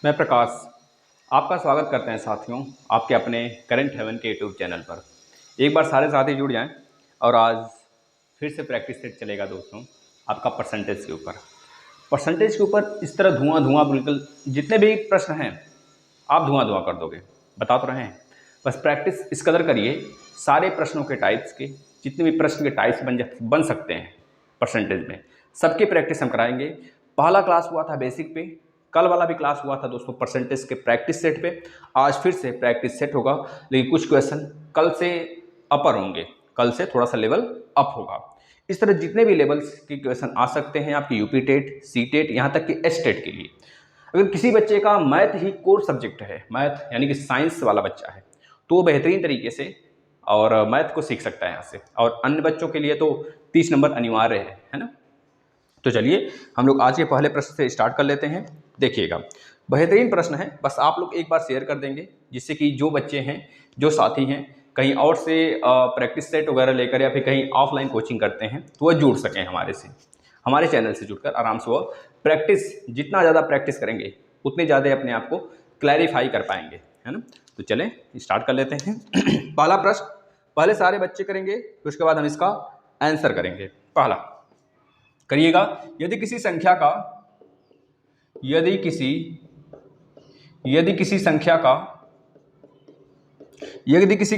मैं प्रकाश आपका स्वागत करते हैं साथियों आपके अपने करंट हेवन के यूट्यूब चैनल पर। एक बार सारे साथी जुड़ जाएं और आज फिर से प्रैक्टिस सेट चलेगा दोस्तों आपका परसेंटेज के ऊपर। परसेंटेज के ऊपर इस तरह धुआं धुआं बिल्कुल जितने भी प्रश्न हैं आप धुआं धुआं कर दोगे, बता तो रहे हैं। बस प्रैक्टिस इस कदर करिए, सारे प्रश्नों के टाइप्स के जितने भी प्रश्न के टाइप्स बन सकते हैं परसेंटेज में, सबकी प्रैक्टिस हम कराएंगे। पहला क्लास हुआ था बेसिक पे, कल वाला भी क्लास हुआ था दोस्तों परसेंटेज के प्रैक्टिस सेट पे। आज फिर से प्रैक्टिस सेट होगा, लेकिन कुछ क्वेश्चन कल से अपर होंगे, कल से थोड़ा सा लेवल अप होगा। इस तरह जितने भी लेवल्स के क्वेश्चन आ सकते हैं आपकी यूपी टेट, सी टेट, यहाँ तक कि एस टेट के लिए। अगर किसी बच्चे का मैथ ही कोर सब्जेक्ट है, मैथ यानी कि साइंस वाला बच्चा है, तो वो बेहतरीन तरीके से और मैथ को सीख सकता है यहाँ से। और अन्य बच्चों के लिए तो 30 नंबर अनिवार्य है ना। तो चलिए हम लोग आज के पहले प्रश्न से स्टार्ट कर लेते हैं। देखिएगा, बेहतरीन प्रश्न है, बस आप लोग एक बार शेयर कर देंगे जिससे कि जो बच्चे हैं, जो साथी हैं, कहीं और से प्रैक्टिस सेट वगैरह लेकर या फिर कहीं ऑफलाइन कोचिंग करते हैं तो वह जुड़ सकें हमारे से, हमारे चैनल से जुड़कर आराम से। वो प्रैक्टिस जितना ज़्यादा प्रैक्टिस करेंगे उतने ज़्यादा अपने आप को क्लैरिफाई कर पाएंगे, है ना। तो चलें स्टार्ट कर लेते हैं। पहला प्रश्न पहले सारे बच्चे करेंगे, फिर उसके बाद हम इसका आंसर करेंगे। पहला करिएगा, यदि किसी संख्या का यदि किसी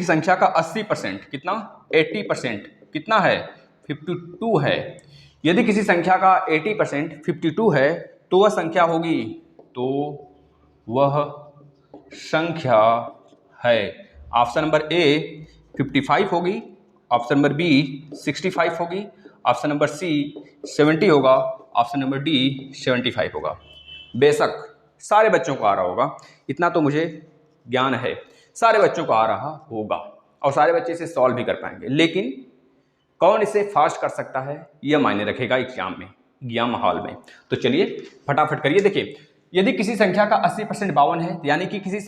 संख्या का 80% कितना 80% कितना है 52 है। यदि किसी संख्या का 80% 52 है तो वह संख्या होगी, तो वह संख्या है। ऑप्शन नंबर ए 55 होगी, ऑप्शन नंबर बी 65 होगी, ऑप्शन नंबर सी 70 होगा, ऑप्शन नंबर डी 75 होगा। बेशक सारे बच्चों को आ रहा होगा, इतना तो मुझे ज्ञान है, सारे बच्चों को आ रहा होगा और सारे बच्चे इसे सॉल्व भी कर पाएंगे। लेकिन कौन इसे फास्ट कर सकता है यह मायने रखेगा एग्जाम में, एग्जाम हॉल में। तो चलिए फटाफट करिए। देखिए, यदि किसी संख्या का 80% 52 है, यानी कि किसी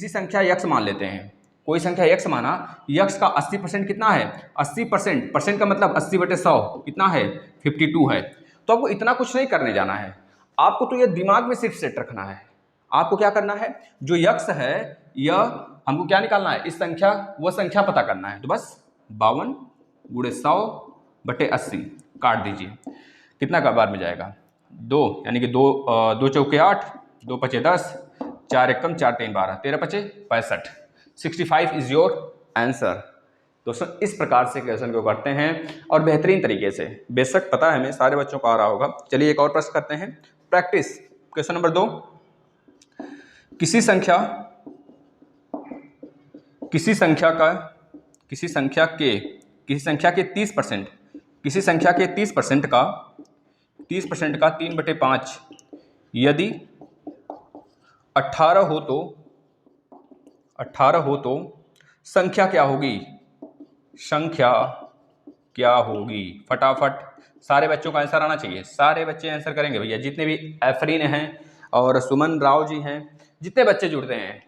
संख्या यक्स मान लेते हैं, कोई संख्या यक्स माना, यक्स का 80% कितना है 80%, परसेंट का मतलब 80/100 कितना है 52 है। तो आपको इतना कुछ नहीं करने जाना है, आपको तो ये दिमाग में सिर्फ सेट रखना है। आपको क्या करना है, जो यक्स है यह हमको क्या निकालना है, इस संख्या वह संख्या पता करना है। तो बस 52 × 100/80 काट दीजिए, कितना का बार में जाएगा 2, यानी कि 2 चौके 8, 2 पचे 10, 4 एकम 4 3 12, 13 पचे 65, 65 इज योर आंसर। दोस्तों इस प्रकार से क्वेश्चन को करते हैं और बेहतरीन तरीके से, बेशक पता है हमें सारे बच्चों को आ रहा होगा। चलिए एक और प्रश्न करते हैं, प्रैक्टिस क्वेश्चन नंबर 2। किसी संख्या के 30%, किसी संख्या के 30% का 3/5 यदि 18 हो तो संख्या क्या होगी, संख्या क्या होगी। फटाफट सारे बच्चों का आंसर आना चाहिए, सारे बच्चे आंसर करेंगे भैया, जितने भी एफरीन हैं और सुमन राव जी हैं, जितने बच्चे जुड़ते हैं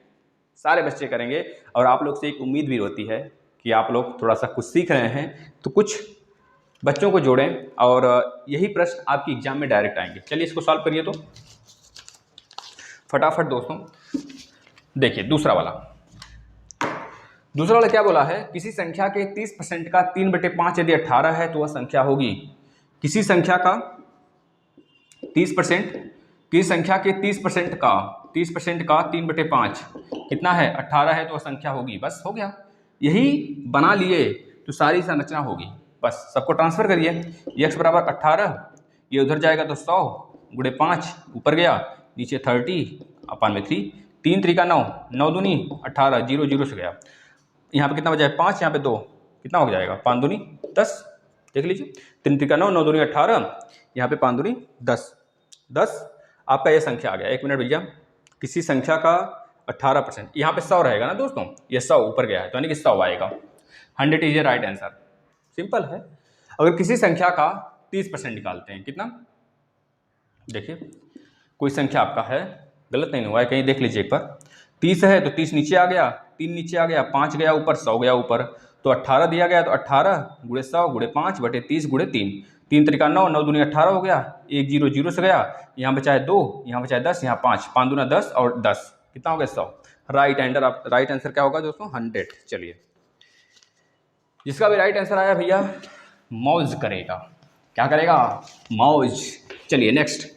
सारे बच्चे करेंगे। और आप लोग से एक उम्मीद भी होती है कि आप लोग थोड़ा सा कुछ सीख रहे हैं, तो कुछ बच्चों को जोड़ें और यही प्रश्न आपकी एग्जाम में डायरेक्ट आएंगे। चलिए इसको सॉल्व करिए तो फटाफट दोस्तों। देखिए दूसरा वाला क्या बोला है, किसी संख्या के 30% का 3/5 यदि 18 है तो वह संख्या होगी। किसी संख्या का 30%, किसी संख्या के 30% का 3/5 कितना है 18 है तो वह संख्या होगी। बस हो गया, यही बना लिए तो सारी संरचना होगी। बस सबको ट्रांसफर करिए, x बराबर 18, ये उधर जाएगा तो 100 × 5 ऊपर गया, नीचे 30/3, 3 3 का 9, 9 दूनी 18, 0 0 से गया। यहाँ पे कितना बचा है 5, यहाँ पे 2, कितना हो जाएगा 5 दूनी 10। देख लीजिए 3 3 का 9, 9 दूनी 18, यहाँ पे 5 दूनी 10, 10 आपका ये संख्या आ गया। एक मिनट भैया, किसी संख्या का 18%, यहाँ पे 100 रहेगा ना दोस्तों, ये 100 ऊपर गया है तो यानी कि 100 आएगा। 100 is a right answer, simple है। अगर किसी संख्या का 30% निकालते हैं कितना, देखिए कोई संख्या आपका है, गलत नहीं हुआ है कहीं, देख लीजिए एक बार, 30 है तो 30 नीचे आ गया, 3 नीचे आ गया, 5 गया ऊपर, 100 गया ऊपर, तो 18 दिया गया, तो 18 गुणे 100 गुणे 5 बटे 30 गुणे 3, 3 त्रिका 9, 9 दूनी 18 हो गया, 1 0 0 से गया, यहाँ बचा है 2, यहाँ बचा है 10, यहाँ 5, 5 दूना 10 और 10 कितना हो गया 100। राइट आंसर क्या होगा दोस्तों 100। चलिए जिसका भी राइट आंसर आया भैया मौज करेगा, क्या करेगा मौज। चलिए नेक्स्ट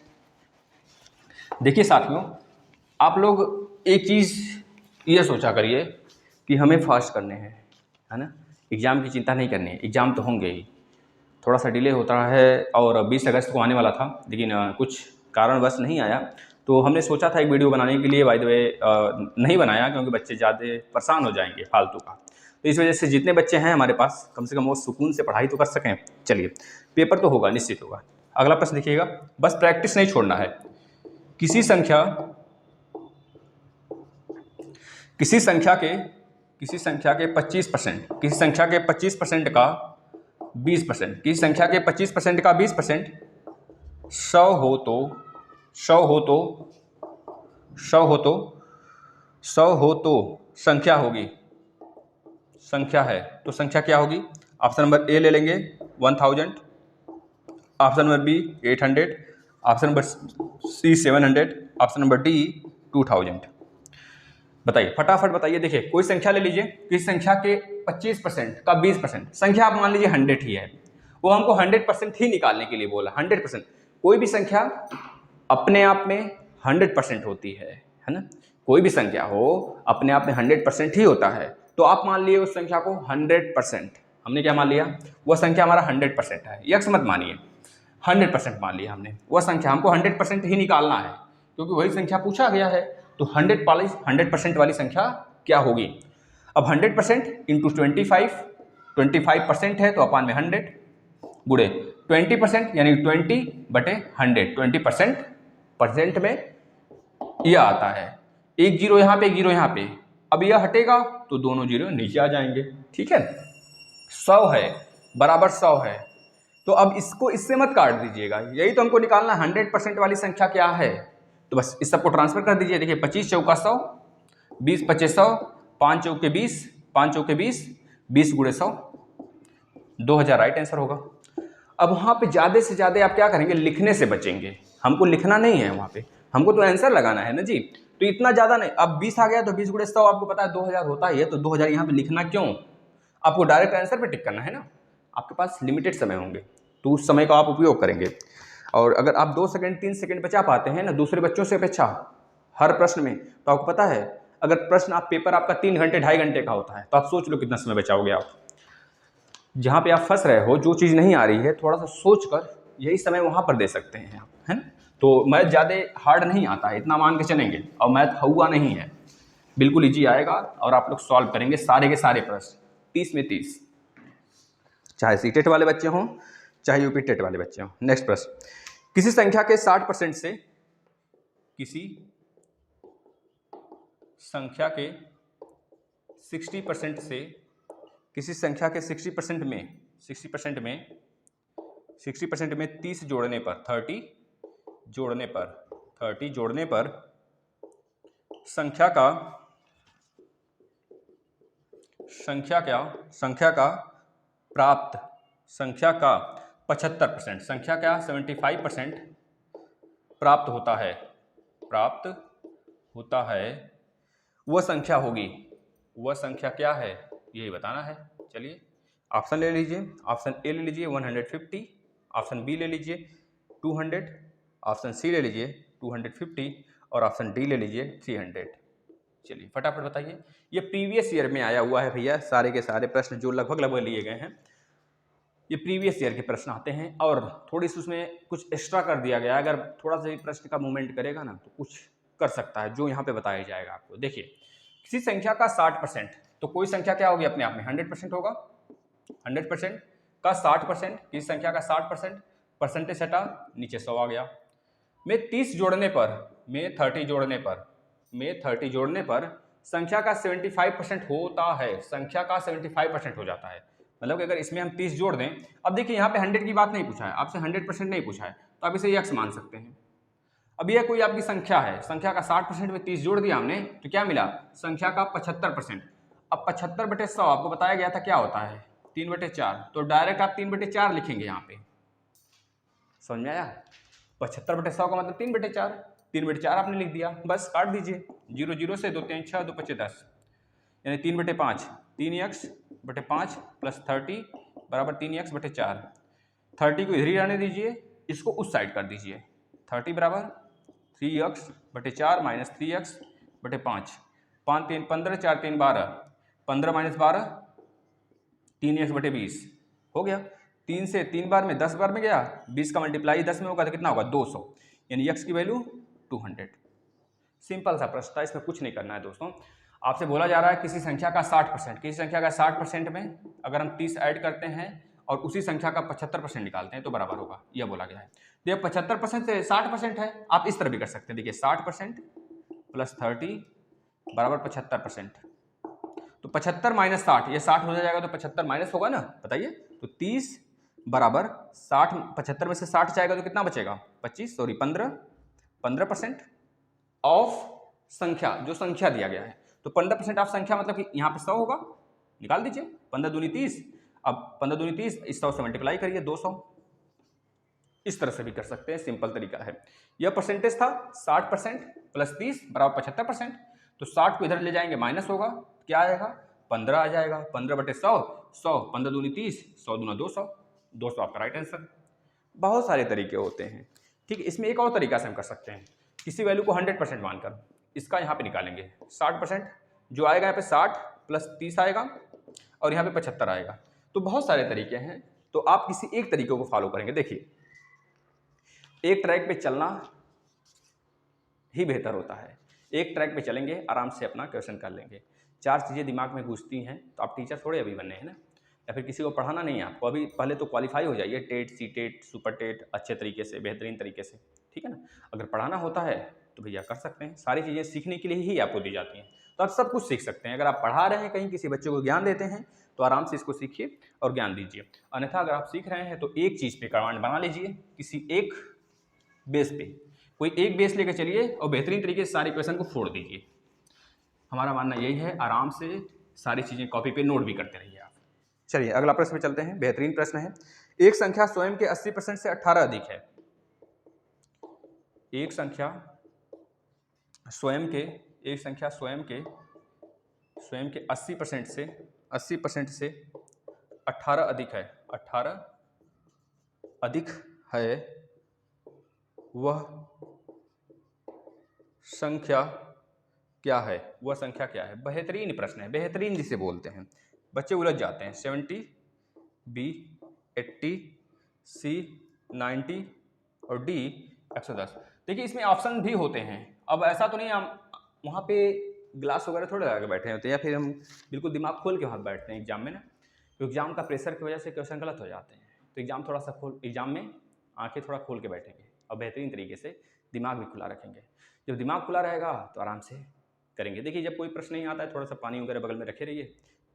देखिए साथियों, आप लोग एक चीज़ ये सोचा करिए कि हमें फास्ट करने हैं, है ना, एग्ज़ाम की चिंता नहीं करनी है, एग्ज़ाम तो होंगे ही, थोड़ा सा डिले होता है और 20 अगस्त को आने वाला था लेकिन कुछ कारणवश नहीं आया, तो हमने सोचा था एक वीडियो बनाने के लिए, बाय द वे नहीं बनाया क्योंकि बच्चे ज़्यादा परेशान हो जाएंगे फालतू का, तो इस वजह से जितने बच्चे हैं हमारे पास कम से कम वो सुकून से पढ़ाई तो कर सकें। चलिए पेपर तो होगा, निश्चित होगा। अगला प्रश्न देखिएगा, बस प्रैक्टिस नहीं छोड़ना है। किसी संख्या के 25%, किसी संख्या के 25% का 20%, किसी संख्या के 25% का 20% 100 हो तो संख्या होगी, संख्या है तो संख्या क्या होगी। ऑप्शन नंबर ए ले लेंगे 1000, option number B 800, option number C 700, option number D 2000। बताइए फटाफट बताइए। देखिए कोई संख्या ले लीजिए, किसी संख्या के 25% का 20%, संख्या आप मान लीजिए 100 ही है, वो हमको 100% ही निकालने के लिए बोला। 100%, कोई भी संख्या अपने आप में 100% होती है ना, कोई भी संख्या हो अपने आप में 100% ही होता है। तो आप मान लिए उस संख्या को 100%, हमने क्या मान लिया, वह संख्या हमारा 100% है, यक्स मत मानिए, 100% मान लिया हमने, वह संख्या हमको 100% ही निकालना है क्योंकि वही संख्या पूछा गया है। तो 100% वाली संख्या क्या होगी। अब 100% इंटू 25% है तो अपान में 100 गुणे 20% यानी 20 बटे 100, 20% में यह आता है, एक जीरो यहाँ पे एक जीरो यहाँ पे, अब यह हटेगा तो दोनों जीरो नीचे आ जाएंगे, ठीक है। 100 है बराबर 100 है, तो अब इसको इससे मत काट दीजिएगा, यही तो हमको निकालना 100% वाली संख्या क्या है, तो बस इस सबको ट्रांसफर कर दीजिए। देखिए 25 चौका 100, 20 पच्चे 100, 5 चौके 20, 5 चौके 20, 20 गुणे 100, 2000 राइट आंसर होगा। अब वहाँ पे ज़्यादा से ज़्यादा आप क्या करेंगे, लिखने से बचेंगे, हमको लिखना नहीं है वहाँ पे, हमको तो आंसर लगाना है ना जी, तो इतना ज़्यादा नहीं। अब 20 आ गया तो 20 गुणे 100 आपको पता है 2000 होता ही है, तो 2000 यहाँ पे लिखना क्यों, आपको डायरेक्ट आंसर पे टिक करना है ना। आपके पास लिमिटेड समय होंगे तो उस समय का आप उपयोग करेंगे, और अगर आप 2 सेकंड 3 सेकंड बचा पाते हैं ना दूसरे बच्चों से अपेक्षा हर प्रश्न में, तो आपको पता है अगर प्रश्न आप पेपर आपका 3 घंटे 2.5 घंटे का होता है तो आप सोच लो कितना समय बचाओगे आप। जहाँ पे आप फंस रहे हो, जो चीज़ नहीं आ रही है, थोड़ा सा सोच कर यही समय वहाँ पर दे सकते हैं आप, है ना। तो मैथ ज़्यादा हार्ड नहीं आता है, इतना मान के चलेंगे, और मैथ हुआ नहीं है, बिल्कुल ईजी आएगा और आप लोग सॉल्व करेंगे सारे के सारे प्रश्न 30 में 30, चाहे सीटेट वाले बच्चे हों चाहे यूपी टेट वाले बच्चे हों। नेक्स्ट प्रश्न, किसी संख्या के 60% से, किसी संख्या के 60% से, किसी संख्या के 60% में 30 जोड़ने पर 30 जोड़ने पर संख्या का प्राप्त संख्या का 75%, संख्या का 75% प्राप्त होता है, वह संख्या होगी, वह संख्या क्या है यही बताना है। चलिए ऑप्शन ले लीजिए, ऑप्शन ए ले लीजिए 150, ऑप्शन बी ले लीजिए 200, ऑप्शन सी ले लीजिए 250 और ऑप्शन डी ले लीजिए 300। चलिए फटाफट बताइए। ये प्रीवियस ईयर में आया हुआ है भैया, सारे के सारे प्रश्न जो लगभग लिए गए हैं ये प्रीवियस ईयर के प्रश्न आते हैं, और थोड़ी सी उसमें कुछ एक्स्ट्रा कर दिया गया है, अगर थोड़ा सा प्रश्न का मूवमेंट करेगा ना तो कुछ कर सकता है, जो यहाँ पे बताया जाएगा आपको। देखिए किसी संख्या का 60%, तो कोई संख्या क्या होगी अपने आप में 100% होगा, 100% का 60%, किसी संख्या का 60%, परसेंटेज हटा नीचे 100 आ गया, में 30 जोड़ने पर, में 30 जोड़ने पर संख्या का 75% होता है, संख्या का 75% हो जाता है, मतलब कि अगर इसमें हम 30 जोड़ दें, अब देखिए यहाँ पे 100 की बात नहीं पूछा है, आपसे 100% नहीं पूछा है, तो आप इसे यक्स मान सकते हैं। अब यह कोई आपकी संख्या है, संख्या का 60% में 30 जोड़ दिया हमने तो क्या मिला, संख्या का 75%। अब 75/100 आपको बताया गया था क्या होता है, 3/4, तो डायरेक्ट आप 3/4 लिखेंगे यहाँ पे, समझ में आया। 75/100 का मतलब 3/4, 3/4 आपने लिख दिया, बस काट दीजिए, 0 0 से 2 3 6 2 5 10, यानी 3/5, 3x/5 प्लस 30 बराबर 3x/4। 30 को इधर ही रहने दीजिए, इसको उस साइड कर दीजिए, 30 बराबर 3x/4 minus 3x/5, 5 3 15, 4 3 12, 15 minus 12 3x/20 हो गया। 3 से 3 बार में 10 बार में गया, 20 का मल्टीप्लाई 10 में होगा तो कितना होगा 200, यानी x की वैल्यू 200। सिंपल सा प्रश्न था, इसमें कुछ नहीं करना है दोस्तों। आपसे बोला जा रहा है किसी संख्या का 60%, किसी संख्या का 60% में अगर हम 30 ऐड करते हैं और उसी संख्या का 75% निकालते हैं तो बराबर होगा, यह बोला गया है। तो यह 75% से 60% है, आप इस तरह भी कर सकते हैं। देखिए 60% प्लस 30 बराबर 75%, तो 75 माइनस 60, ये 60 हो जाएगा तो 75 माइनस होगा ना, बताइए। तो 30 बराबर 60, 75 में से 60 जाएगा तो कितना बचेगा 25, सॉरी 15% ऑफ संख्या, जो संख्या दिया गया है। तो 15% ऑफ संख्या मतलब कि यहाँ पे 100 होगा, निकाल दीजिए, 15 दूनी 30, अब 15 दूनी 30, इस 100 से मल्टीप्लाई करिए 200। इस तरह से भी कर सकते हैं, सिंपल तरीका है। यह परसेंटेज था 60% प्लस 30 बराबर 75%, तो 60 को इधर ले जाएंगे माइनस होगा, क्या आएगा 15 आ जाएगा, 15/100, 100, 15 दूनी 30, 100 दूना 200, 200 आपका राइट आंसर। बहुत सारे तरीके होते हैं, ठीक है। इसमें एक और तरीका से हम कर सकते हैं, किसी वैल्यू को 100% मानकर इसका यहाँ पे निकालेंगे 60%, जो आएगा यहाँ पे 60 प्लस 30 आएगा और यहाँ पे 75 आएगा। तो बहुत सारे तरीके हैं, तो आप किसी एक तरीके को फॉलो करेंगे। देखिए एक ट्रैक पे चलना ही बेहतर होता है, एक ट्रैक पे चलेंगे, आराम से अपना क्वेश्चन कर लेंगे। 4 चीज़ें दिमाग में घुसती हैं तो आप टीचर थोड़े अभी बनने हैं ना, या फिर किसी को पढ़ाना नहीं है आपको, अभी पहले तो क्वालिफाई हो जाइए, TET, C TET, super TET अच्छे तरीके से, बेहतरीन तरीके से, ठीक है ना। अगर पढ़ाना होता है तो भैया कर सकते हैं, सारी चीज़ें सीखने के लिए ही आपको दी जाती हैं, तो आप सब कुछ सीख सकते हैं। अगर आप पढ़ा रहे हैं, कहीं किसी बच्चे को ज्ञान देते हैं तो आराम से इसको सीखिए और ज्ञान दीजिए। अन्यथा अगर आप सीख रहे हैं तो एक चीज़ पे कमांड बना लीजिए, किसी एक बेस पे, कोई एक बेस लेकर चलिए और बेहतरीन तरीके से सारे क्वेश्चन को फोड़ दीजिए। हमारा मानना यही है, आराम से सारी चीज़ें कॉपी पे नोट भी करते रहिए आप। चलिए अगला प्रश्न में चलते हैं, बेहतरीन प्रश्न है। एक संख्या स्वयं के 80% से 18 अधिक है। एक संख्या स्वयं के 80% से 18 अधिक है, 18 अधिक है, वह संख्या क्या है, वह संख्या क्या है। बेहतरीन प्रश्न है, बेहतरीन जिसे बोलते हैं, बच्चे उलझ जाते हैं। 70, B 80, C 90 और D 110। देखिए इसमें ऑप्शन भी होते हैं, अब ऐसा तो नहीं हम वहाँ पे ग्लास वगैरह थोड़े लगा के बैठे होते हैं, या फिर हम बिल्कुल दिमाग खोल के वहाँ बैठते हैं एग्जाम में ना, तो एग्जाम का प्रेशर की वजह से क्वेश्चन गलत हो जाते हैं। तो एग्जाम थोड़ा सा एग्जाम में आंखें थोड़ा खोल के बैठेंगे और बेहतरीन तरीके से दिमाग भी खुला रखेंगे। जब दिमाग खुला रहेगा तो आराम से करेंगे। देखिए जब कोई प्रश्न नहीं आता है, थोड़ा सा पानी वगैरह बगल में रखे रहिए,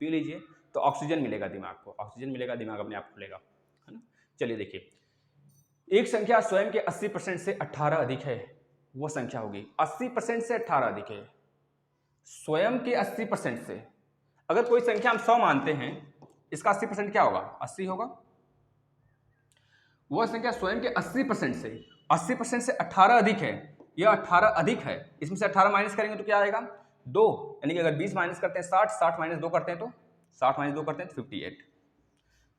पी लीजिए, तो ऑक्सीजन मिलेगा दिमाग को, ऑक्सीजन मिलेगा, दिमाग अपने आप खुलेगा, है ना। चलिए देखिए, एक संख्या स्वयं के 80% से 18 अधिक है, वो संख्या होगी 80% से 18 अधिक है, स्वयं के 80% से। अगर कोई संख्या हम 100 मानते हैं, इसका 80% क्या होगा 80 होगा। वह संख्या स्वयं के 80% से 18 अधिक है, यह 18 अधिक है, इसमें से 18 माइनस करेंगे तो क्या आएगा 2, यानी कि अगर 20 माइनस करते हैं 60, 60 माइनस 2 करते हैं तो 60 माइनस 2 करते हैं तो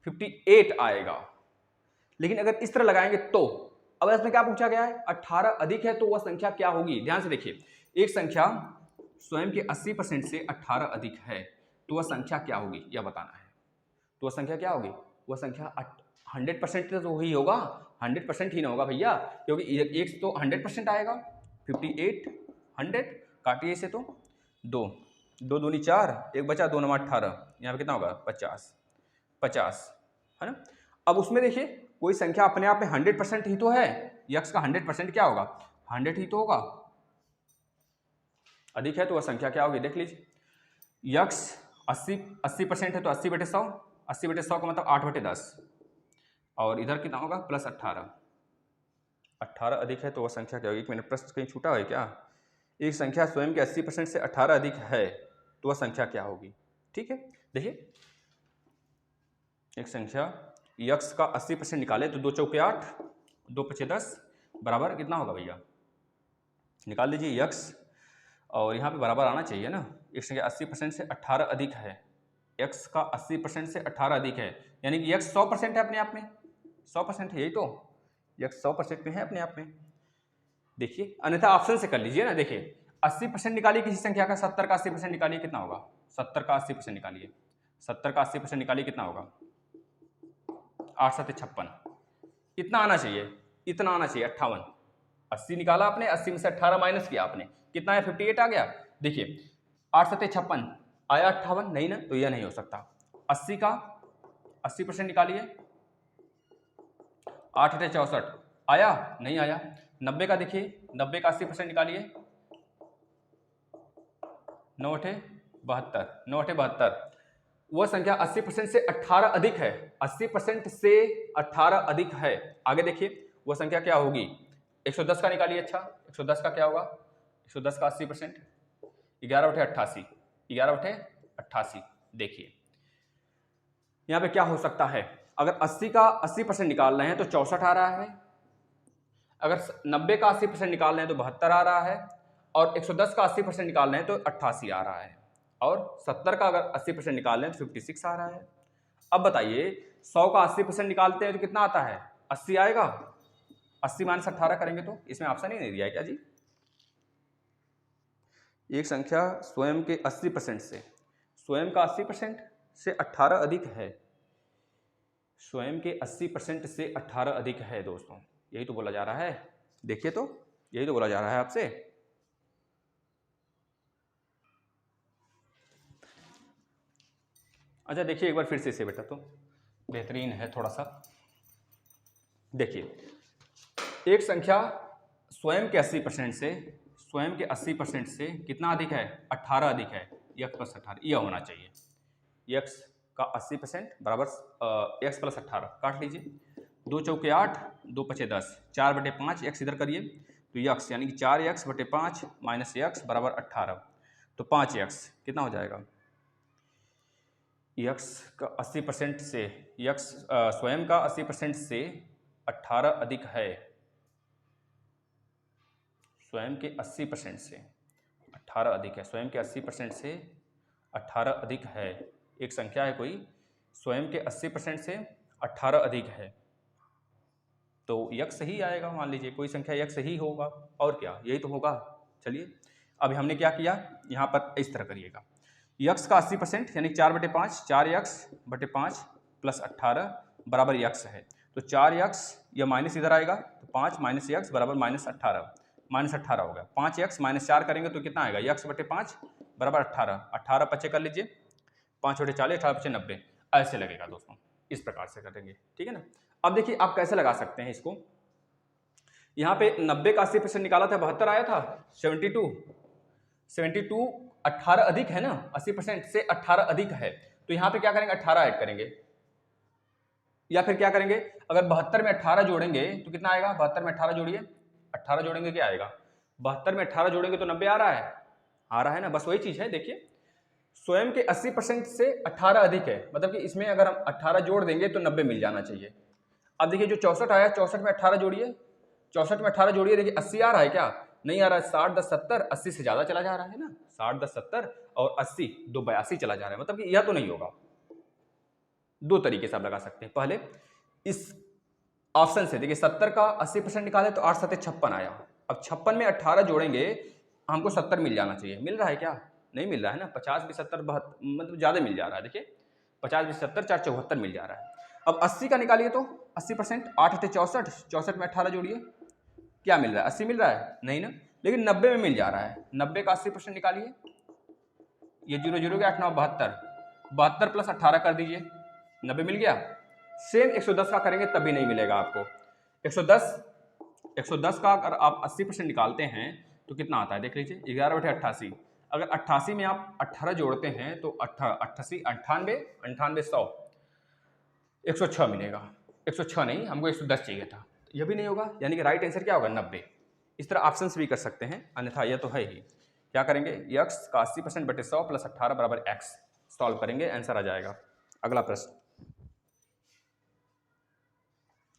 58 आएगा। लेकिन अगर इस तरह लगाएंगे तो, अब इसमें क्या पूछा गया है 18 अधिक है, तो वह संख्या क्या होगी। ध्यान से देखिए, एक संख्या स्वयं के 80% से 18 अधिक है, तो वह संख्या क्या होगी यह बताना है। तो वह संख्या क्या होगी, वह संख्या 100% तो ही होगा, 100% ही ना होगा भैया, क्योंकि एक तो 100% आएगा, 58 100 काटिए इसे तो 2 दूनी 4, एक बचा 2 9 18, यहाँ पे कितना होगा 50 है ना। अब उसमें देखिए कोई संख्या अपने आप में 100% ही तो है, यक्स का 100% क्या होगा 100 ही तो होगा, अधिक है तो वह संख्या क्या होगी देख लीजिए। यक्स 80% है तो 80/100, 80/100 का मतलब 8/10, और इधर कितना होगा प्लस 18 अधिक है तो वह संख्या क्या होगी। एक मैंने प्रश्न कहीं छूटा है क्या। एक संख्या स्वयं के 80% से 18 अधिक है तो वह संख्या क्या होगी, ठीक है, देखिए एक संख्या यक्स का 80% निकाले तो 2 चौके 8, 2 पचे 10 बराबर कितना होगा भैया, निकाल लीजिए यक्स, और यहाँ पे बराबर आना चाहिए ना। एक संख्या 80% से 18 अधिक है, यक्स का 80% से 18 अधिक है, यानी कि यक्स 100% है अपने आप में, 100% है, यही तो यक्स 100% में है अपने आप में। देखिए अन्यथा ऑप्शन से कर लीजिए ना। देखिए 80% निकालिए किसी संख्या का, 70 का 80% निकालिए कितना होगा, 70 का 80% निकालिए, 70 का 80% निकालिए कितना होगा, 8 7 56, इतना आना चाहिए, इतना आना चाहिए 58। 80 निकाला आपने, 80 में से 18 माइनस किया आपने, कितना है 58 आ गया। देखिए 8 7 56 आया 58, नहीं ना, तो यह नहीं हो सकता। 80 का 80% निकालिए, 8 8 64 आया, नहीं आया। 90 का देखिए, 90 का 80% निकालिए, 9 8 72, 9 8 72, वह संख्या 80% से 18 अधिक है, 80% से 18 अधिक है। आगे देखिए वह संख्या क्या होगी, 110 का निकालिए। अच्छा 110 का क्या होगा, 110 का 80%, 11 बटे 88, 11 बटे 88। देखिए यहाँ पे क्या हो सकता है, अगर 80 का 80% निकाल रहे हैं तो 64 आ रहा है, अगर 90 का 80% निकाल रहे हैं तो 72 आ रहा है, और 110 का 80% निकाल रहे हैं तो 88 आ रहा है, और 70 का अगर 80% निकाल रहे हैं तो 56 आ रहा है। अब बताइए 100 का 80% निकालते हैं तो कितना आता है, 80 आएगा। 80 माइनस 18 करेंगे तो इसमें ऑप्शन ही नहीं दिया है क्या जी। एक संख्या स्वयं के 80% से, स्वयं का 80% से 18 अधिक है, स्वयं के 80% से 18 अधिक है दोस्तों, यही तो बोला जा रहा है। देखिए तो यही तो बोला जा रहा है आपसे। अच्छा देखिए एक बार फिर से इसे बेटा, तो बेहतरीन है थोड़ा सा। देखिए एक संख्या स्वयं के 80% से, स्वयं के 80% से कितना अधिक है, 18 अधिक है, यक्स प्लस 18 यह होना चाहिए। यक्स का 80% बराबर एक्स प्लस 18, काट लीजिए, 2 चौके 8, 2 पचे 10, 4 बटे 5 एक्स इधर करिए तो यक्स यानी कि 4 एक्स बटे 5 माइनस यक्स बराबर 18, तो 5 एक्स कितना हो जाएगा, यक्स का 80% से, यक्स स्वयं का 80% से 18 अधिक है, स्वयं के 80% से 18 अधिक है, स्वयं के 80% से 18 अधिक है। एक संख्या है कोई, स्वयं के 80% से 18 अधिक है, तो यक्स ही आएगा। मान लीजिए कोई संख्या यक्स ही होगा, और क्या, यही तो होगा। चलिए अभी हमने क्या किया, यहाँ पर इस तरह करिएगा, यक्स का 80% यानी 4 बटे 5, 4 यक्स बटे 5 प्लस 18 बराबर यक्स है, तो 4 यक्स, यह माइनस इधर आएगा तो 5 माइनस यक्स बराबर माइनस 18, माइनस 18 होगा। 5 यक्स माइनस 4 करेंगे तो कितना आएगा, यक्स बटे 5 बराबर 18, 18 पच्चे कर लीजिए, 5 बटे 40, 18 पच्चे 90, ऐसे लगेगा दोस्तों, इस प्रकार से करेंगे, ठीक है ना। अब देखिए आप कैसे लगा सकते हैं इसको, यहाँ पे 90 का 80% निकाला था, 72 आया था, 72 18 अधिक है ना, 80% से 18 अधिक है, तो यहाँ पे क्या करेंगे, 18 ऐड करेंगे, या फिर क्या करेंगे, अगर 72 में 18 जोड़ेंगे तो कितना आएगा, 72 में 18 जोड़िए, 18 जोड़ेंगे क्या आएगा, 72 में 18 जोड़ेंगे तो 90 आ रहा है ना, बस वही चीज है। देखिए स्वयं के 80% से 18 अधिक है, मतलब कि इसमें अगर हम 18 जोड़ देंगे तो 90 मिल जाना चाहिए। अब देखिए जो 64 आया, 64 में 18 जोड़िए, 64 में 18 जोड़िए, देखिए 80 आ रहा है क्या, नहीं आ रहा है, 60 10 70, 80 से ज्यादा चला जा रहा है ना, 60 10 70 और 80 2 82 चला जा रहा है, मतलब कि यह तो नहीं होगा। दो तरीके से आप लगा सकते हैं, पहले इस ऑप्शन से देखिए 70 का 80% निकाले तो 8 7 56 आया, अब 56 में 18 जोड़ेंगे हमको 70 मिल जाना चाहिए, मिल रहा है क्या, नहीं मिल रहा है ना, 50 20 70 मतलब ज्यादा मिल जा रहा है। देखिए 50 20 70 4 74 मिल जा रहा है। अब 80 का निकालिए तो 80%, 8 8 64, 64 में 18 जोड़िए, क्या मिल रहा है, 80 मिल रहा है, नहीं ना, लेकिन 90 में मिल जा रहा है। 90 का 80% निकालिए, ये 0 0 के 8 9 72, 72 प्लस 18 कर दीजिए, 90 मिल गया। सेम 110 का करेंगे तब भी नहीं मिलेगा आपको। 110 का अगर आप 80% निकालते हैं तो कितना आता है, देख लीजिए, 11 बटे 88, अगर 88 में आप 18 जोड़ते हैं तो 88 98 98 100 106 मिलेगा। 106 नहीं, हमको 110 चाहिए था, यह भी नहीं होगा, यानी कि राइट आंसर क्या होगा, 90। इस तरह ऑप्शन भी कर सकते हैं, अन्यथा यह तो है ही। क्या करेंगे, यक्स का 80% बटे 100 प्लस 18 बराबर एक्स, सॉल्व करेंगे, आंसर आ जाएगा। अगला प्रश्न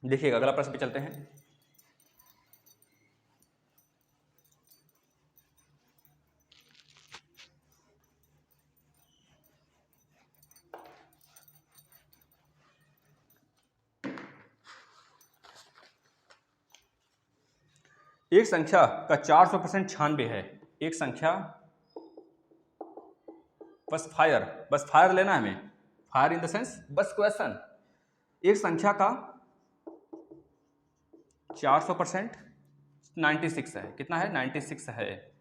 देखिएगा, अगला प्रश्न पे चलते हैं। एक संख्या का 400% 96 है। एक संख्या बस फायर लेना है हमें, फायर इन द सेंस बस क्वेश्चन। एक संख्या का 400% 96 है। कितना है? 96 है।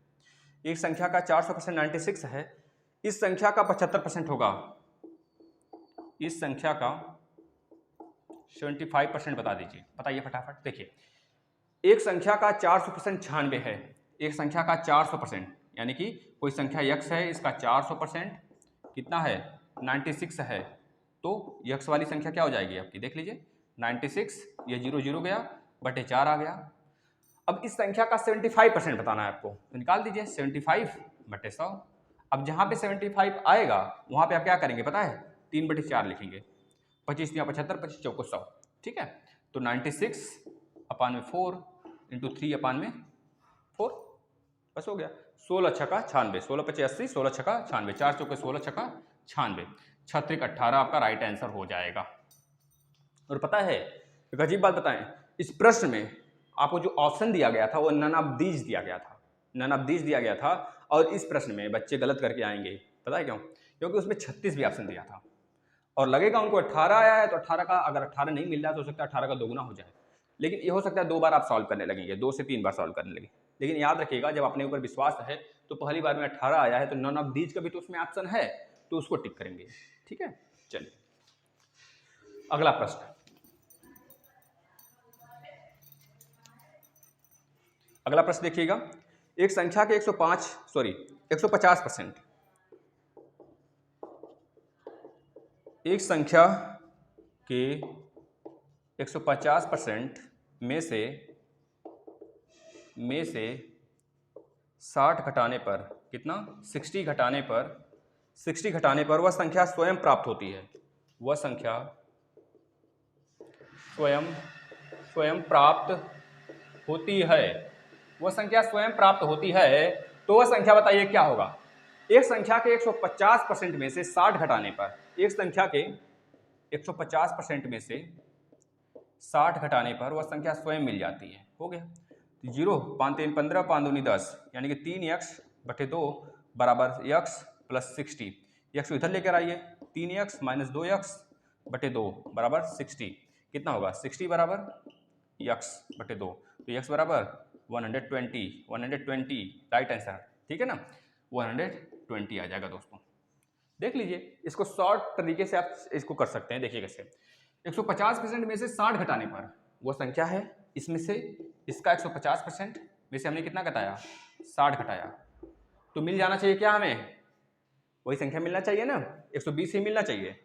एक संख्या का 400% 96 है। इस संख्या का 75% होगा। इस संख्या का 75% बता दीजिए, बताइए फटाफट। देखिए, एक संख्या का 400% 96 है। एक संख्या का 400% यानी कि कोई संख्या x है, इसका 400% कितना है? 96 है। तो x वाली संख्या क्या हो जाएगी आपकी? देख लीजिए, 96, ये 0 0 गया, बटे 4 आ गया। अब इस संख्या का 75% बताना है आपको, तो निकाल दीजिए 75 बटे 100। अब जहाँ पे 75 आएगा वहाँ पे आप क्या करेंगे पता है? 3 बटे 4 लिखेंगे। 25 या 75, 25 चौको 100। ठीक है, तो 96 अपान में 4 इंटू 3 अपान में 4, बस हो गया। 16 छक्का 96, 16 पचे 80, 16 छक्का 96, 4 चौके 16 छक्का 96, 6 18 आपका राइट आंसर हो जाएगा। और पता है एक अजीब बात बताएं, इस प्रश्न में आपको जो ऑप्शन दिया गया था वो नन ऑफ दीज दिया गया था, नन ऑफ दीज दिया गया था। और इस प्रश्न में बच्चे गलत करके आएंगे, पता है क्यों? क्योंकि उसमें 36 भी ऑप्शन दिया था और लगेगा उनको 18 आया है, तो 18 का अगर 18 नहीं मिल रहा है तो हो सकता है 18 का दोगुना हो जाए। लेकिन ये हो सकता है 2 बार आप सॉल्व करने लगेंगे, 2 से 3 बार सॉल्व करने लगे। लेकिन याद रखिएगा, जब अपने ऊपर विश्वास है तो पहली बार में 18 आया है तो नन ऑफ दीज का भी तो उसमें ऑप्शन है, तो उसको टिक करेंगे। ठीक है, चलिए अगला प्रश्न। अगला प्रश्न देखिएगा, एक संख्या के 150%, एक संख्या के 150% में से 60 घटाने पर कितना? 60 घटाने पर वह संख्या स्वयं प्राप्त होती है। वह संख्या स्वयं प्राप्त होती है। वह संख्या स्वयं प्राप्त होती है, तो वह संख्या बताइए क्या होगा? एक संख्या के 150% में से 60 घटाने पर, एक संख्या के 150% में से 60 घटाने पर वह संख्या स्वयं मिल जाती है। हो गया, 0 5 3 15 5 दूनी 10, यानी कि 3x बटे 2 बराबर x प्लस 60। x इधर लेकर आइए, 3x माइनस 2x बटे 2 बराबर 60। कितना होगा? 60 बराबर x बटे 2, तो x बराबर 120 राइट आंसर। ठीक है ना, 120 आ जाएगा दोस्तों। देख लीजिए, इसको शॉर्ट तरीके से आप इसको कर सकते हैं। देखिए कैसे, 150% में से 60 घटाने पर वो संख्या है, इसमें से इसका 150% में से हमने कितना घटाया? 60 घटाया, तो मिल जाना चाहिए क्या हमें? वही संख्या मिलना चाहिए ना, 120 ही मिलना चाहिए।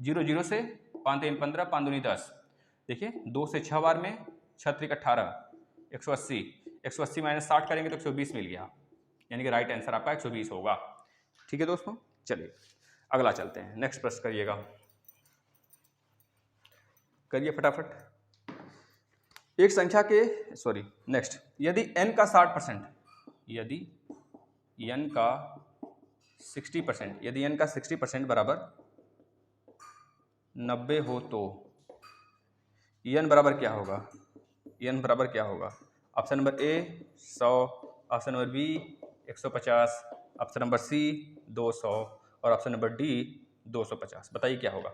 0 0 से 5 3 15 5 दूनी 10, देखिए 2 से 6 बार में 6 3 18, 180 माइनस 60 करेंगे तो 120 मिल गया, यानी कि राइट आंसर आपका 120 होगा। ठीक है दोस्तों, चलिए अगला चलते हैं। नेक्स्ट प्रश्न करिएगा, करिए फटाफट। एक संख्या के नेक्स्ट, यदि n का 60%, यदि n का 60% बराबर 90 हो तो n बराबर क्या होगा? n बराबर क्या होगा? Option number A 100, option number B 150, option number C 200 और ऑप्शन नंबर डी 250। बताइए क्या होगा?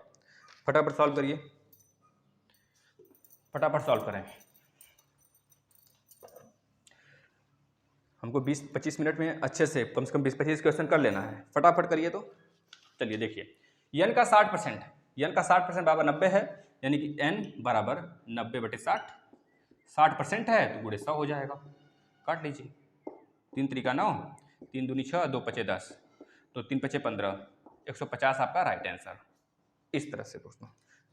फटाफट सॉल्व करिए, फटाफट सॉल्व करें। हमको 20-25 मिनट में अच्छे से कम 20-25 क्वेश्चन कर लेना है। फटाफट करिए तो। चलिए देखिए, n का 60% बराबर 90 है, यानी कि n बराबर 90 बटे 60। 60% है तो गुणे 100 हो जाएगा। काट लीजिए, 3 त्रिका 9, 3 दूनी 6, 2 पचे 10, तो 3 पचे 15, 150 आपका राइट आंसर। इस तरह से दोस्तों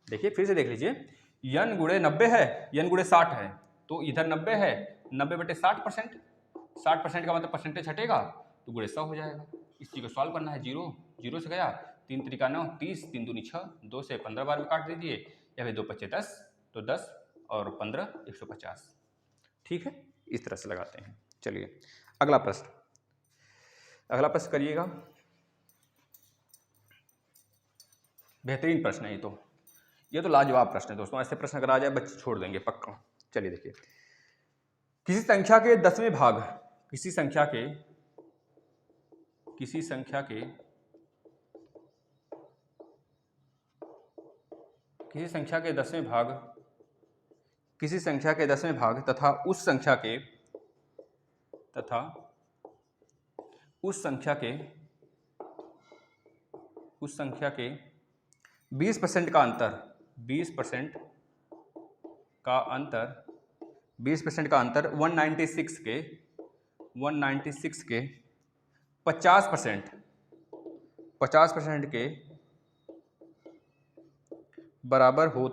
देखिए, फिर से देख लीजिए, n गुणे 90 है, n गुणे 60 है, तो इधर 90 है, 90 बटे 60%, 60% का मतलब परसेंटेज हटेगा तो गुणे 100 हो जाएगा। इस चीज़ को सॉल्व करना है। 0 0 से गया 3 त्रिका 9, 30, 3 दूनी 6, 2 से 15 बार में काट दीजिए, या फिर 2 पच्चे 10, तो 10 और 15 150। ठीक है, इस तरह से लगाते हैं। चलिए अगला प्रश्न, अगला प्रश्न करिएगा। बेहतरीन प्रश्न है ये तो लाजवाब प्रश्न है दोस्तों। ऐसे प्रश्न अगर आ जाए बच्चे छोड़ देंगे पक्का। चलिए देखिए, किसी संख्या के 10वें भाग, किसी संख्या के 10वें भाग, किसी संख्या के 10वें भाग तथा उस संख्या के 20% का अंतर, 20% का अंतर 196 के 50% के बराबर हो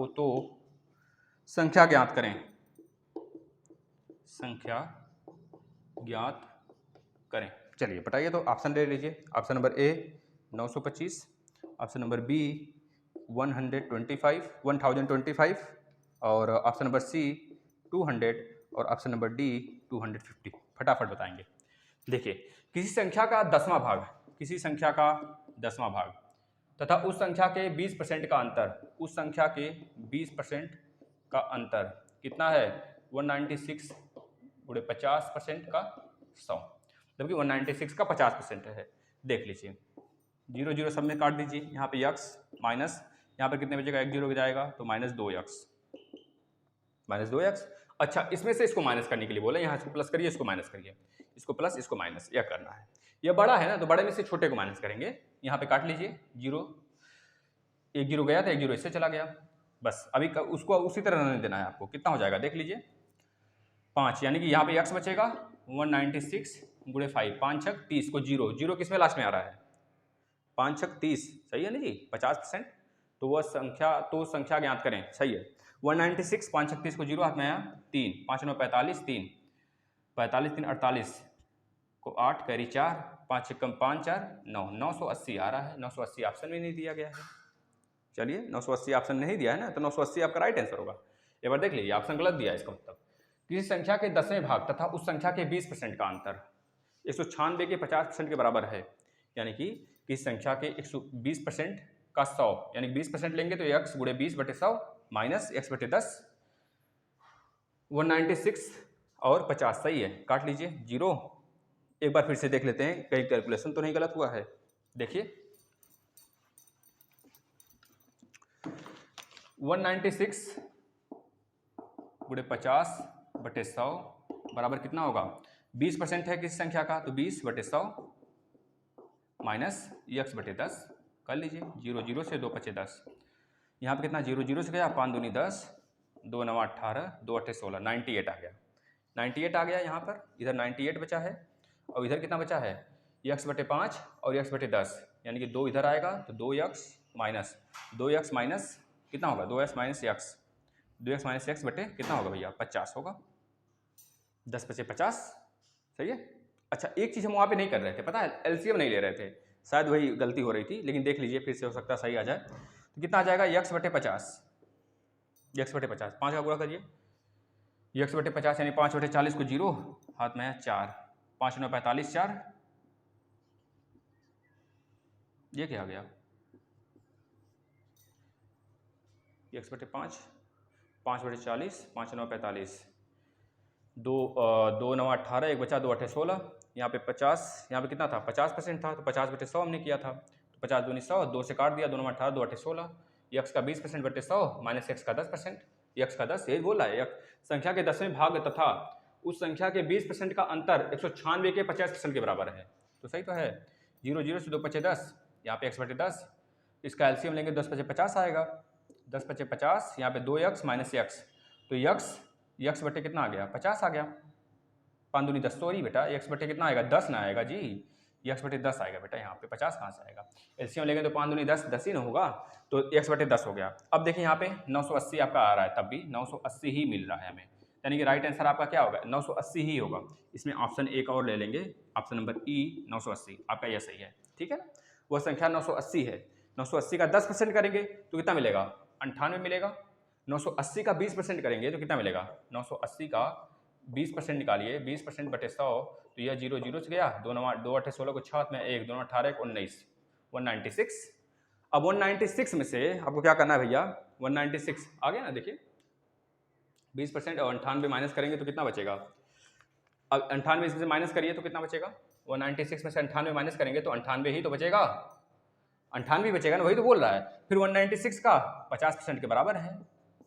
तो संख्या ज्ञात करें। चलिए बताइए, तो ऑप्शन ले लीजिए। Option number A 925, option number B 1025 और ऑप्शन नंबर सी 200 और ऑप्शन नंबर डी 250। फटाफट बताएंगे। देखिए, किसी संख्या का 10वां भाग तथा उस संख्या के 20% का अंतर, कितना है? 196 गुणे 50% का 100, जबकि 196 का 50% है। देख लीजिए, 0 0 सब में काट दीजिए। यहाँ पे x माइनस, यहाँ पर कितने बचेगा? 1 0 जाएगा तो -2x। अच्छा, इसमें से इसको माइनस करने के लिए बोले, यहाँ इसको प्लस करिए, इसको माइनस करिए, इसको प्लस इसको माइनस, यह करना है। यह बड़ा है ना, तो बड़े में से छोटे को माइनस करेंगे। यहाँ पे काट लीजिए, 1 0 गया था, 1 0 इससे चला गया। बस अभी उसको उसी तरह रहने देना है आपको। कितना हो जाएगा देख लीजिए, 5, यानी कि यहाँ पे x बचेगा 196 गुणे 5, 5 छक 30 को 0 किस में लास्ट में आ रहा है? 5 छक 30, सही है ना जी, 50%। तो वह संख्या ज्ञात करें, सही है। 196, 5 छक 30 को 0 हाथ में आया, 3, 5 9 45, 3 45 3 48 को 8 कैरी 4, 5 छक्कम 5 4 9, 980 आ रहा है। 980 ऑप्शन में नहीं दिया गया है। चलिए, 980 ऑप्शन नहीं दिया है ना, तो 980 आपका राइट आंसर होगा। एक बार देख लीजिए, ऑप्शन गलत दिया है। इसका मतलब किसी संख्या के 10वें भाग तथा उस संख्या के 20% का अंतर 196 के 50% के बराबर है। यानी कि किसी संख्या के 120% का 100, यानी 20% लेंगे तो x गुणे 20/100 माइनस x बटे 10, 196 और 50, सही है। काट लीजिए 0। एक बार फिर से देख लेते हैं, कहीं कैलकुलेशन तो नहीं गलत हुआ है। देखिए, 196 गुणे 50/100 बराबर कितना होगा? 20% है किसी संख्या का, तो 20/100 माइनस x बटे 10। कर लीजिए, 0 0 से 2 पचे 10। यहाँ पे कितना? 0 0 से गया, 5 दूनी 10, 2 9 18, 2 8 16, 98 आ गया। 98 आ गया यहाँ पर। इधर 98 बचा है और इधर कितना बचा है? x बटे 5 और x बटे 10, यानी कि 2 इधर आएगा तो 2x माइनस कितना होगा? 2x माइनस x बटे कितना होगा भैया? 50 होगा। 10 पचे 50, सही है। अच्छा, एक चीज़ हम वहाँ पे नहीं कर रहे थे, पता है, एलसीएम नहीं ले रहे थे, शायद वही गलती हो रही थी। लेकिन देख लीजिए, फिर से हो सकता है सही आ जाए। तो कितना आ जाएगा? x बटे 50, 5 का गुणा करिए, x बटे 50 यानी 5 बटे 40 को 0 हाथ में है 4, 5 9 45 4, ये क्या आ गया? x बटे 5, 5 बटे 40, 5 9 45, 2 9 18, 1 बचा, 2 8 16। यहाँ पे 50, यहाँ पे कितना था? 50% था, तो 50 बटे 100 हमने किया था। तो 50 दूनी 100, 2 से काट दिया, 2 9 18, 2 8 16। x का 20% बटे 100 माइनस x का 10%, x का 10, यही बोला है। संख्या के 10वें भाग तथा उस संख्या के 20% का अंतर 196 के 50% के बराबर है। तो सही तो है। 0 0 से 2 पचे 10, यहाँ पे x बटे 10, इसका एलसीएम लेंगे 10 पचे 50 आएगा। 10 पचे 50, यहाँ पे 2x माइनस x, तो x बटे कितना आ गया? 50 आ गया। 5 दूनी 10, सॉरी बेटा, x बटे कितना आएगा? 10 ना आएगा जी, x बटे 10 आएगा बेटा। यहाँ पे 50 कहाँ से आएगा? एलसीएम लेंगे तो 5 दूनी 10, 10 ही ना होगा, तो x बटे 10 हो गया। अब देखिए, यहाँ पे 980 आपका आ रहा है, तब भी 980 ही मिल रहा है हमें, यानी कि राइट आंसर आपका क्या होगा? 980 ही होगा। इसमें ऑप्शन एक और ले लेंगे, ऑप्शन नंबर ई 980 आपका यह सही है। ठीक है ना? वह संख्या 980 है। 980 का 10% करेंगे तो कितना मिलेगा? 98 मिलेगा। 980 का 20% करेंगे तो कितना मिलेगा? 980 का 20% निकालिए, 20% बटे 100, तो यह 0 0 से गया, 2 8 16 को 6 में 1, 2 18 19, 196। अब 196 में से आपको क्या करना है भैया? 196 आ गया ना, देखिए 20% और 98 माइनस करेंगे तो कितना बचेगा? अब 98 इसमें से माइनस करिए तो कितना बचेगा? 196 में से 98 माइनस करेंगे तो 98 ही तो बचेगा, 98 बचेगा ना, वही तो बोल रहा है। फिर 196 का 50% के बराबर है।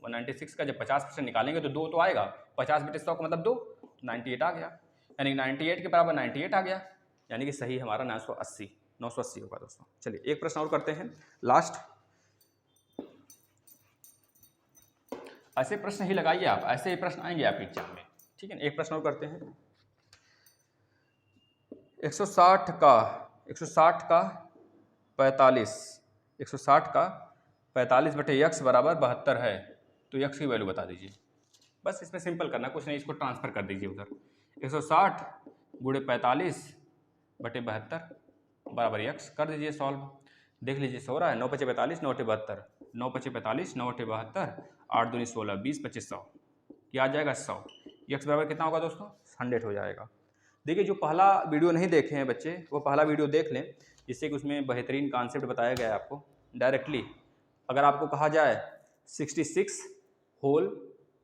196 का जब 50% निकालेंगे तो 2 तो आएगा, 50 बटे 100 का मतलब 2, 98 आ गया, यानी 98 के बराबर 98 आ गया, यानी कि सही हमारा 980 होगा दोस्तों। चलिए एक प्रश्न और करते हैं, लास्ट। ऐसे प्रश्न ही लगाइए आप, ऐसे ही प्रश्न आएंगे आपके एग्जाम में, ठीक है ना। एक प्रश्न और करते हैं, 160 का 45, 160 का 45 बटे x बराबर 72 है, तो x की वैल्यू बता दीजिए। बस इसमें सिंपल करना, कुछ नहीं, इसको ट्रांसफर कर दीजिए उधर। 160 गुणे 45 बटे 72 बराबर x, कर दीजिए सॉल्व। देख लीजिए सो रहा है, 9 × 5 = 45, 9 × 8 = 72, 9 × 5 = 45, 9 × 8 = 72, 8 दूनी 16, 20 25 100, क्या आ जाएगा? 100। x बराबर कितना होगा दोस्तों? 100 हो जाएगा। देखिए जो पहला वीडियो नहीं देखे हैं बच्चे, वो पहला वीडियो देख लें, जिससे कि उसमें बेहतरीन कॉन्सेप्ट बताया गया है आपको। डायरेक्टली अगर आपको कहा जाए 66 होल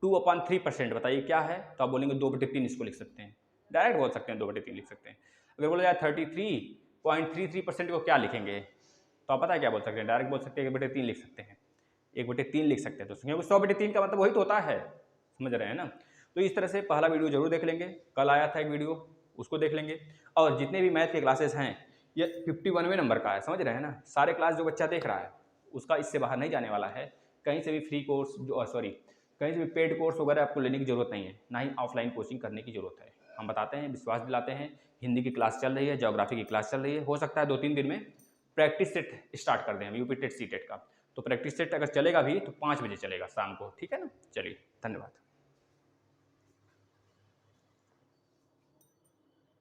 2/3% बताइए क्या है, तो आप बोलेंगे 2/3 इसको लिख सकते हैं, डायरेक्ट बोल सकते हैं 2/3 लिख सकते हैं। अगर बोला जाए 33.33% को क्या लिखेंगे, तो आप पता है क्या बोल सकते हैं? डायरेक्ट बोल सकते हैं 1/3 लिख सकते हैं, 1/3 लिख सकते हैं। तो क्योंकि 100/3 का मतलब वही तो होता है, समझ रहे हैं ना। तो इस तरह से पहला वीडियो जरूर देख लेंगे, कल आया था एक वीडियो, उसको देख लेंगे। और जितने भी मैथ के क्लासेस हैं ये 51वें नंबर का है, समझ रहे हैं ना। सारे क्लास जो बच्चा देख रहा है उसका इससे बाहर नहीं जाने वाला है, कहीं से भी फ्री कोर्स कहीं से भी पेड कोर्स वगैरह आपको लेने की जरूरत नहीं है, ना ही ऑफलाइन कोचिंग करने की जरूरत है। हम बताते हैं, विश्वास दिलाते हैं। हिंदी की क्लास चल रही है, ज्योग्राफी की क्लास चल रही है, हो सकता है 2-3 दिन में प्रैक्टिस सेट स्टार्ट कर दें हम, यूपी टेट सी टेट का। तो प्रैक्टिस सेट अगर चलेगा भी तो 5 बजे चलेगा शाम को, ठीक है ना। चलिए धन्यवाद।